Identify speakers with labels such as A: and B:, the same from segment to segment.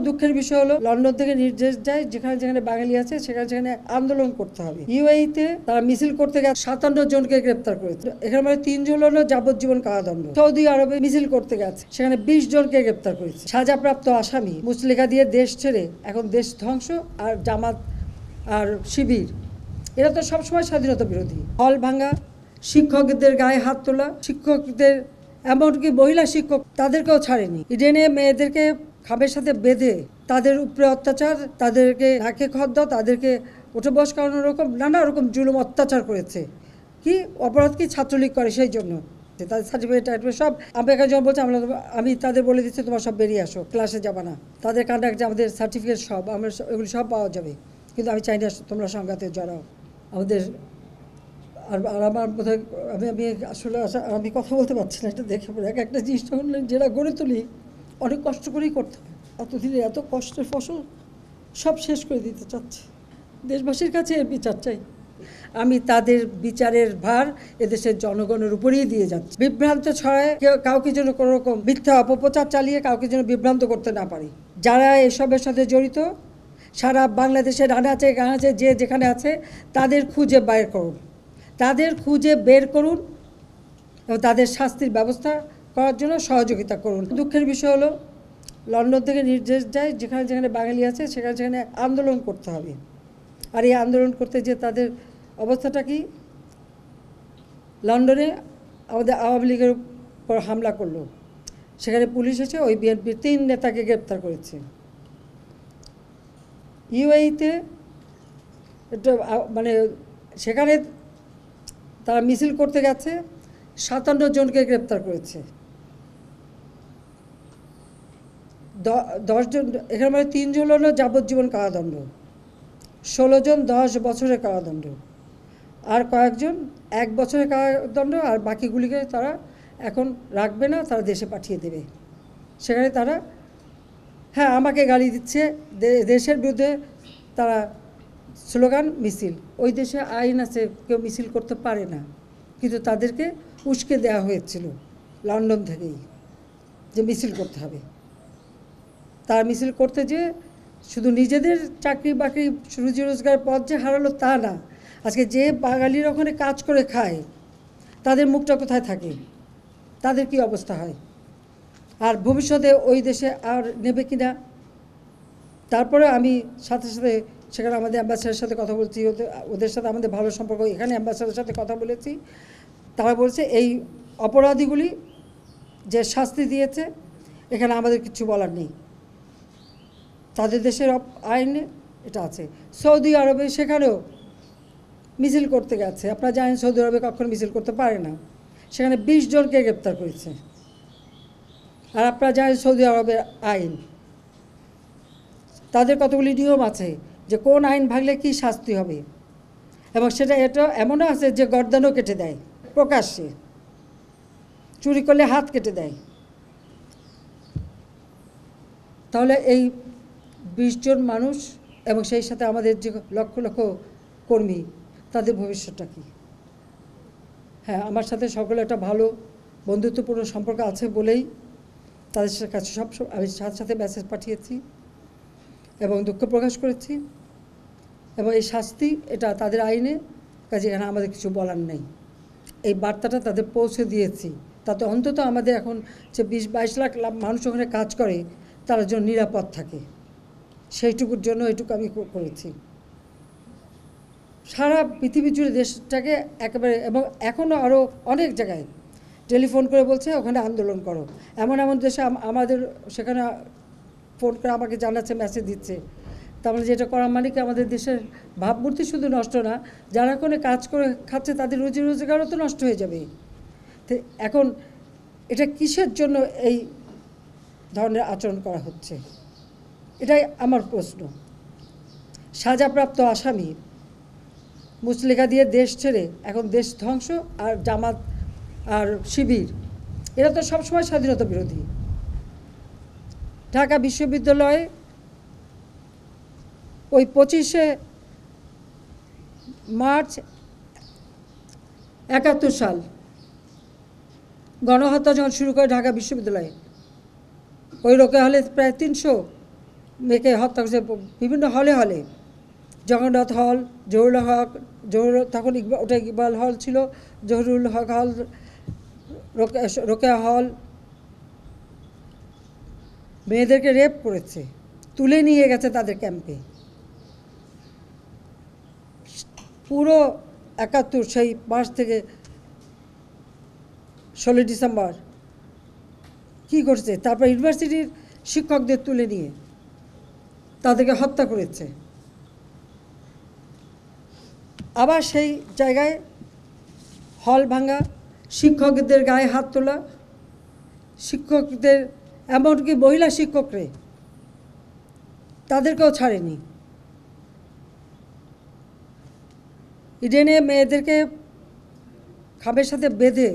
A: দুঃখের বিষয় হলো লন্ডন থেকে নির্দেশ যায় যেখানে যেখানে বাঙালি আছে সেখানে সেখানে আন্দোলন করতে হবে। ইউএইতে তারা মিছিল করতে গেছে 57 জনকে গ্রেপ্তার করেছে। এখানে মানে 3 জন হলো যাবজ্জীবন কারাদণ্ড। সৌদি আরবে মিছিল করতে গেছে সেখানে 20 জনকে গ্রেপ্তার করেছে। সাজাপ্রাপ্ত আসামি মুচলেখা দিয়ে দেশ ছেড়ে এখন দেশ ধ্বংস। আর জামাত আর শিবির এরা তো সবসময় স্বাধীনতা বিরোধী। হল ভাঙা, শিক্ষকদের গায়ে হাত তোলা, শিক্ষকদের এমনকি মহিলা শিক্ষক তাদেরকেও ছাড়েনি। ইডেনে মেয়েদেরকে খামের সাথে বেঁধে তাদের উপরে অত্যাচার, তাদেরকে নাকে খত দাও, তাদেরকে উঠে বস করানো, রকম নানা রকম জুলুম অত্যাচার করেছে। কি অপরাধ কি ছাত্রলীগ করে সেই জন্য তাদের সার্টিফিকেট সব আমাকে যখন বলছে আমি তাদের বলে দিচ্ছি তোমার সব বেরিয়ে আসো, ক্লাসে যাবে না। তাদের কান্ডা যে আমাদের সার্টিফিকেট সব আমরা এগুলি সব পাওয়া যাবে, কিন্তু আমি চাই না তোমরা সংঘাতে জড়াও আমাদের। আর আমার বোধহয় আমি আসলে আমি কথা বলতে পারছি না, এটা দেখে পড়ে একটা জিনিস যখন যেটা গড়ে তুলি অনেক কষ্ট করেই করতে হবে। এতদিনে এত কষ্টের ফসল সব শেষ করে দিতে চাচ্ছে। দেশবাসীর কাছে এর বিচার চাই। আমি তাদের বিচারের ভার এদেশের জনগণের উপরেই দিয়ে যাচ্ছি। বিভ্রান্ত ছড়ায় কাউকে যেন কোনো রকম মিথ্যা অপপ্রচার চালিয়ে কাউকে যেন বিভ্রান্ত করতে না পারি। যারা এসবের সাথে জড়িত সারা বাংলাদেশের আনাচে গানাচে যে যেখানে আছে তাদের খুঁজে বের করুন, তাদের খুঁজে বের করুন এবং তাদের শাস্তির ব্যবস্থা করার জন্য সহযোগিতা করুন। দুঃখের বিষয় হলো লন্ডন থেকে নির্দেশ যায় যেখানে যেখানে বাঙালি আছে সেখানে সেখানে আন্দোলন করতে হবে। আর এই আন্দোলন করতে যে তাদের অবস্থাটা কি, লন্ডনে আমাদের আওয়ামী লীগের উপর হামলা করলো, সেখানে পুলিশ এসে ওই বিএনপির 3 নেতাকে গ্রেপ্তার করেছে। ইউএইতে একটা মানে সেখানে তারা মিছিল করতে গেছে 57 জনকে গ্রেপ্তার করেছে। 10 জন এখানে মানে 3 জন হলো যাবজ্জীবন কারাদণ্ড, 16 জন 10 বছরের কারাদণ্ড, আর কয়েকজন 1 বছরের কারাদণ্ড, আর বাকিগুলিকে তারা এখন রাখবে না, তারা দেশে পাঠিয়ে দেবে। সেখানে তারা আমাকে গালি দিচ্ছে, দেশের বিরুদ্ধে তারা স্লোগান মিছিল। ওই দেশে আইন আছে, কেউ মিছিল করতে পারে না, কিন্তু তাদেরকে উস্কে দেওয়া হয়েছিল লন্ডন থেকেই যে মিছিল করতে হবে। তারা মিছিল করতে যে শুধু নিজেদের চাকরি বাকরি রুজি রোজগারের পথ যে হারালো তা না, আজকে যে বাঙালির ওখানে কাজ করে খায় তাদের মুখটা কোথায় থাকে, তাদের কি অবস্থা হয়, আর ভবিষ্যতে ওই দেশে আর নেবে কিনা। তারপরে আমি সাথে সাথে সেখানে আমাদের অ্যাম্বাসেডারের সাথে কথা বলছি, ওদের সাথে আমাদের ভালো সম্পর্ক, এখানে অ্যাম্বাসেডারের সাথে কথা বলেছি। তারা বলছে এই অপরাধীগুলি যে শাস্তি দিয়েছে এখানে আমাদের কিছু বলার নেই, তাদের দেশের আইনে এটা আছে। সৌদি আরবে সেখানেও মিছিল করতে গেছে, আপনারা জানেন সৌদি আরবে কখনো মিছিল করতে পারে না, সেখানে 20 জনকে গ্রেপ্তার করেছে। আর আপনারা জানেন সৌদি আরবের আইন, তাদের কতগুলি নিয়ম আছে যে কোন আইন ভাঙলে কি শাস্তি হবে, এবং সেটা এটা এমনও আছে যে গর্দানও কেটে দেয় প্রকাশ্যে, চুরি করলে হাত কেটে দেয়। তাহলে এই 20 জন মানুষ এবং সেই সাথে আমাদের যে লক্ষ লক্ষ কর্মী, তাদের ভবিষ্যৎটা কী? আমার সাথে সকলে একটা ভালো বন্ধুত্বপূর্ণ সম্পর্ক আছে বলেই তাদের কাছে আমি সাথে সাথে মেসেজ পাঠিয়েছি এবং দুঃখ প্রকাশ করেছি, এবং এই শাস্তি এটা তাদের আইনে, কাজে এখানে আমাদের কিছু বলার নেই। এই বার্তাটা তাদের পৌঁছে দিয়েছি, তাতে অন্তত আমাদের এখন যে 20-22 লাখ মানুষ ওখানে কাজ করে তারা যেন নিরাপদ থাকে, সেইটুকুর জন্য এইটুকু আমি করেছি। সারা পৃথিবী জুড়ে দেশটাকে একেবারে, এবং এখনও আরও অনেক জায়গায় টেলিফোন করে বলছে ওখানে আন্দোলন করো। এমন এমন দেশে আমাদের সেখানে ফোন করে আমাকে জানাচ্ছে, মেসেজ দিচ্ছে। তার মানে যেটা করা মানে কি আমাদের দেশের ভাবমূর্তি শুধু নষ্ট না, যারা কোনো কাজ করে খাচ্ছে তাদের রুজি রোজগারও তো নষ্ট হয়ে যাবে। তো এখন এটা কিসের জন্য এই ধরনের আচরণ করা হচ্ছে, এটাই আমার প্রশ্ন। সাজাপ্রাপ্ত আসামি মুচলেখা দিয়ে দেশ ছেড়ে এখন দেশ ধ্বংস, আর জামাত আর শিবির এরা তো সবসময় স্বাধীনতা বিরোধী। ঢাকা বিশ্ববিদ্যালয়ে ওই 25শে মার্চ 71 সাল গণহত্যা যখন শুরু করে ঢাকা বিশ্ববিদ্যালয়ে, ওই রোকে হলে প্রায় 300 মেয়েকে হত্যা করেছে বিভিন্ন হলে হলে, জগন্নাথ হল, জহুরুল হক, তখন ওটা ইকবাল হল ছিল, জহুরুল হক হল, রোকেয়া হল। মেয়েদেরকে রেপ করেছে, তুলে নিয়ে গেছে তাদের ক্যাম্পে। পুরো ৭১ সেই মার্চ থেকে ১৬ ডিসেম্বর কি করছে, তারপর ইউনিভার্সিটির শিক্ষকদের তুলে নিয়ে তাদেরকে হত্যা করেছে। আবার সেই জায়গায় হল ভাঙা, শিক্ষকদের গায়ে হাত তোলা, শিক্ষকদের এমনকি মহিলা শিক্ষকরে তাদেরকেও ছাড়েনি। ইডেনে মেয়েদেরকে খামের সাথে বেঁধে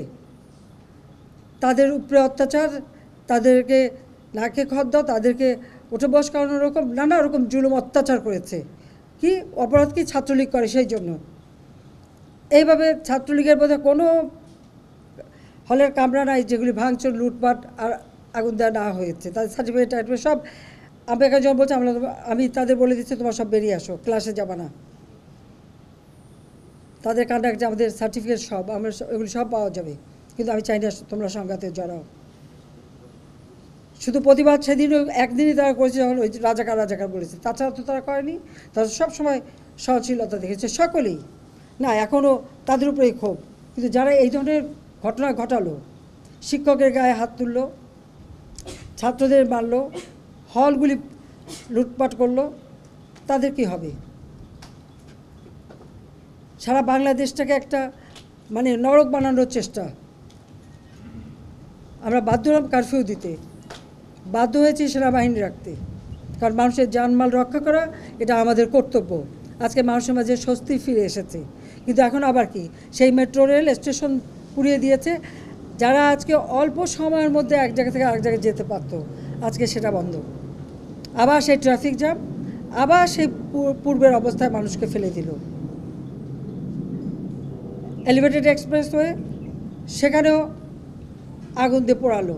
A: তাদের উপরে অত্যাচার, তাদেরকে নাকে খত দাও, তাদেরকে উঠে বস করানোর রকম নানা রকম জুলুম অত্যাচার করেছে। কি অপরাধ কি ছাত্রলীগ করে, সেই জন্য এইভাবে ছাত্রলীগের মধ্যে কোনো হলের কামরা নাই যেগুলি ভাঙচুর, লুটপাট আর আগুন দেওয়া না হয়েছে। তাদের সার্টিফিকেট টাইটিফিকেট সব আমাকে যখন বলছে আমি তাদের বলে দিচ্ছি তোমার সব বেরিয়ে আসো, ক্লাসে যাবা না। তাদের কন্ডাক্ট, আমাদের সার্টিফিকেট সব, আমরা এগুলি সব পাওয়া যাবে, কিন্তু আমি চাই না তোমরা সংঘাতে জড়াও। শুধু প্রতিবাদ সেদিনও একদিনই তারা করেছে যখন ওই রাজাকার বলেছে, তাছাড়া তো তারা করেনি। তারা সবসময় সহনশীলতা দেখেছে সকলেই। না, এখনও তাদের উপরেই ক্ষোভ, কিন্তু যারা এই ধরনের ঘটনা ঘটালো, শিক্ষকের গায়ে হাত তুললো, ছাত্রদের মারলো, হলগুলি লুটপাট করলো, তাদের কি হবে? সারা বাংলাদেশটাকে একটা মানে নরক বানানোর চেষ্টা। আমরা বাধ্য হলাম কারফিউ দিতে, বাধ্য হয়েছি সেনাবাহিনী রাখতে, কারণ মানুষের জানমাল রক্ষা করা এটা আমাদের কর্তব্য। আজকে মানুষের মাঝে স্বস্তি ফিরে এসেছে, কিন্তু এখন আবার কি, সেই মেট্রো রেল স্টেশন পুড়িয়ে দিয়েছে। যারা আজকে অল্প সময়ের মধ্যে এক জায়গা থেকে আরেক জায়গায় যেতে পারত, আজকে সেটা বন্ধ। আবার সেই ট্রাফিক জ্যাম, আবার সেই পূর্বের অবস্থায় মানুষকে ফেলে দিল। এলিভেটেড এক্সপ্রেসওয়ে, সেখানেও আগুন দিয়ে পোড়ালো।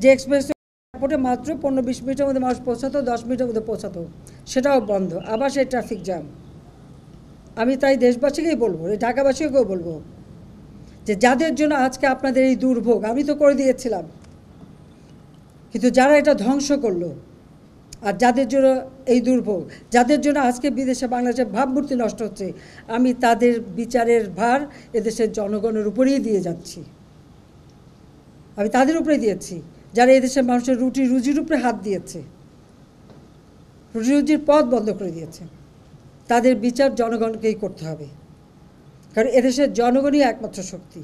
A: যে এক্সপ্রেসওয়ে এয়ারপোর্টে মাত্র 15-20 মিনিটের মধ্যে মানুষ পৌঁছাতো, 10 মিনিটের মধ্যে পৌঁছাতো, সেটাও বন্ধ। আবার সেই ট্রাফিক জ্যাম। আমি তাই দেশবাসীকেই বলবো, এই ঢাকাবাসীকেও বলবো, যে যাদের জন্য আজকে আপনাদের এই দুর্ভোগ, আমি তো করে দিয়েছিলাম, কিন্তু যারা এটা ধ্বংস করলো, আর যাদের জন্য এই দুর্ভোগ, যাদের জন্য আজকে বিদেশে বাংলাদেশের ভাবমূর্তি নষ্ট হচ্ছে, আমি তাদের বিচারের ভার এদেশের জনগণের উপরেই দিয়ে যাচ্ছি। আমি তাদের উপরে দিয়েছি যারা এদেশের মানুষের রুটি রুজির উপরে হাত দিয়েছে, রুটি রুজির পথ বন্ধ করে দিয়েছে। তাদের বিচার জনগণকেই করতে হবে, কারণ এদেশের জনগণই একমাত্র শক্তি।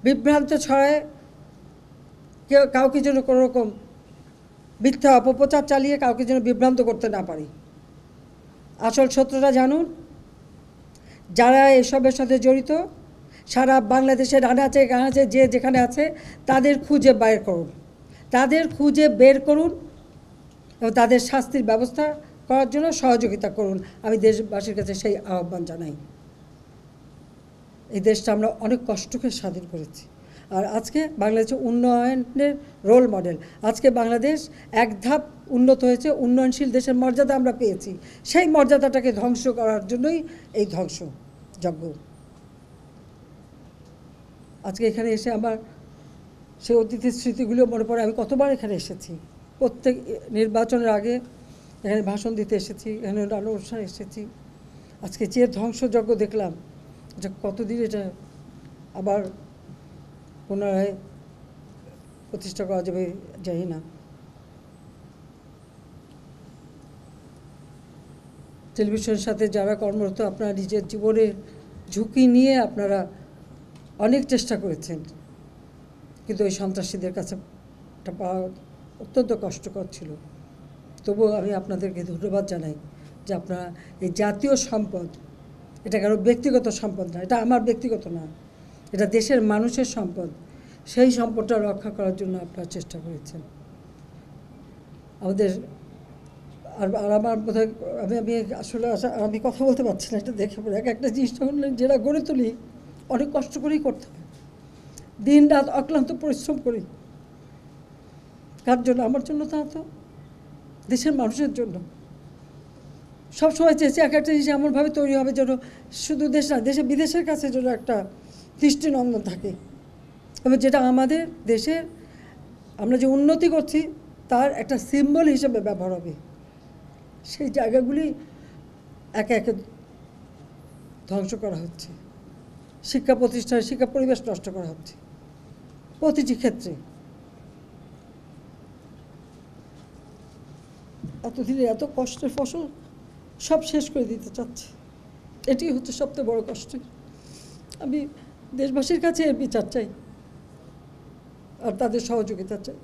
A: বিভ্রান্ত ছড়ায় কাউকে যেন কোনো রকম মিথ্যা অপপ্রচার চালিয়ে কাউকে যেন বিভ্রান্ত করতে না পারি। আসল সত্যটা জানুন, যারা এসবের সাথে জড়িত সারা বাংলাদেশের আনাচে গানাচে যে যেখানে আছে তাদের খুঁজে বের করুন, তাদের খুঁজে বের করুন এবং তাদের শাস্তির ব্যবস্থা করার জন্য সহযোগিতা করুন। আমি দেশবাসীর কাছে সেই আহ্বান জানাই। এই দেশটা আমরা অনেক কষ্ট করে স্বাধীন করেছি, আর আজকে বাংলাদেশের উন্নয়নের রোল মডেল। আজকে বাংলাদেশ এক ধাপ উন্নত হয়েছে, উন্নয়নশীল দেশের মর্যাদা আমরা পেয়েছি। সেই মর্যাদাটাকে ধ্বংস করার জন্যই এই ধ্বংসযজ্ঞ। আজকে এখানে এসে আমার সেই অতীতের স্মৃতিগুলো মনে পড়ে। আমি কতবার এখানে এসেছি, প্রত্যেক নির্বাচনের আগে এখানে ভাষণ দিতে এসেছি, এখানে নানা অনুষ্ঠানে এসেছি। আজকে যে ধ্বংসযজ্ঞ দেখলাম, যে কতদিন এটা আবার পুনরায় প্রতিষ্ঠা করা যাবে জানি না। টেলিভিশনের সাথে যারা কর্মরত, আপনারা নিজের জীবনের ঝুঁকি নিয়ে আপনারা অনেক চেষ্টা করেছেন, কিন্তু ওই সন্ত্রাসীদের কাছে এটা পাওয়া অত্যন্ত কষ্টকর ছিল। তবুও আমি আপনাদেরকে ধন্যবাদ জানাই যে আপনারা এই জাতীয় সম্পদ, এটা কারো ব্যক্তিগত সম্পদ না, এটা আমার ব্যক্তিগত না, এটা দেশের মানুষের সম্পদ, সেই সম্পদটা রক্ষা করার জন্য আপনারা চেষ্টা করেছেন। আমাদের আর আমার বোধহয় আমি আসলে আমি কথা বলতে পারছি না, এটা দেখে পড়ে একটা জিনিস যখন যেটা গড়ে তুলি অনেক কষ্ট করেই করতে হবে, দিন রাত অক্লান্ত পরিশ্রম করি, কার জন্য? আমার জন্য তা তো দেশের মানুষের জন্য। সবসময় চেয়েছি এক একটা জিনিস এমনভাবে তৈরি হবে যেন শুধু দেশ না, দেশে বিদেশের কাছে যেন একটা দৃষ্টিনন্দন থাকে, এবং যেটা আমাদের দেশের আমরা যে উন্নতি করছি তার একটা সিম্বল হিসেবে ব্যবহার হবে। সেই জায়গাগুলি একে একে ধ্বংস করা হচ্ছে, শিক্ষা প্রতিষ্ঠান, শিক্ষা পরিবেশ নষ্ট করা হচ্ছে প্রতিটি ক্ষেত্রে। এতদিনে এত কষ্টের ফসল সব শেষ করে দিতে চাচ্ছে, এটি হচ্ছে সবচেয়ে বড় কষ্ট। আমি দেশবাসীর কাছে এর বিচার চাই আর তাদের সহযোগিতা চাই।